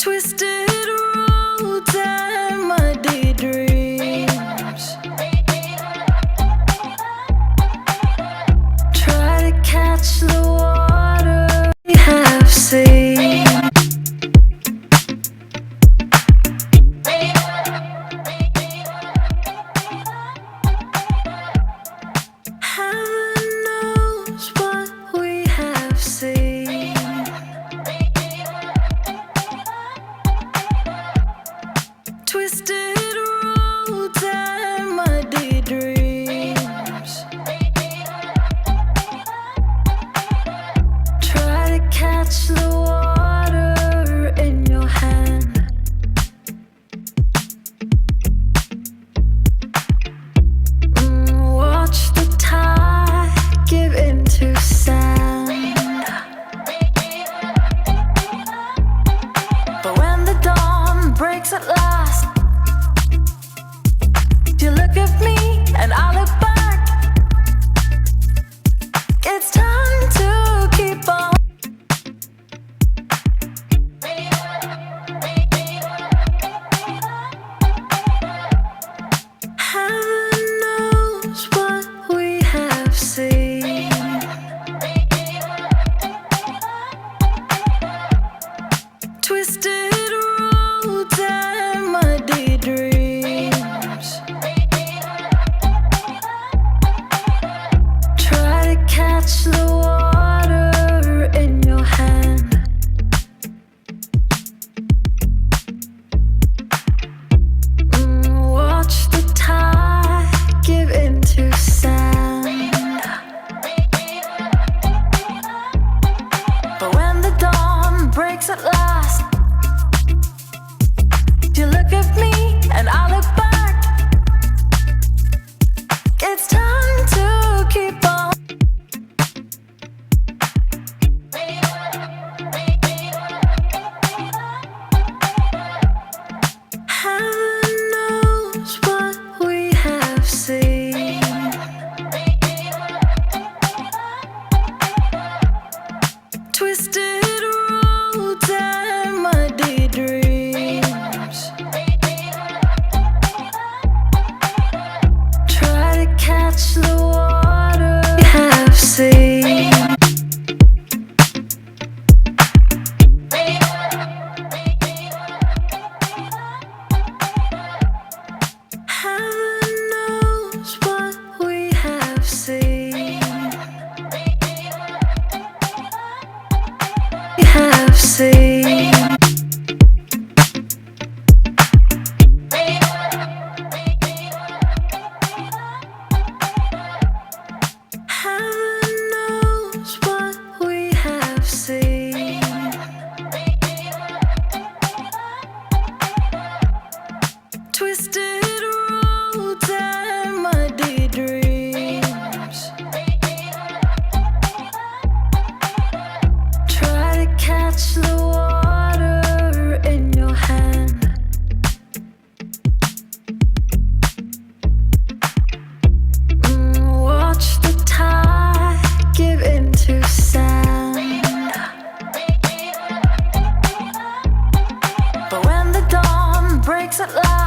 Twisted roads and muddy dreams. Try to catch the water we have seen. Heaven knows what we have seen. Twisted roads and muddy dreams. Try to catch the water in your hand. Watch the tide give into sand. But when the dawn breaks at last, you look at me and I look back. It's time to keep on. Heaven knows what we have seen. Twisted roads and muddy dreams. Try to catch the water in your hand. Watch the tide give into sand. But when the dawn breaks at last, you look at me and I look back. It's time to keep on. Heaven knows what we have seen. Twisted roads and muddy dreams. Try to catch the water we have seen. Heaven knows what we have seen. We have seen. Heaven knows what we have seen. Twisted roads and muddy dreams. Try to catch the water in your hand. Watch the tide give into sand. But when the dawn breaks at last,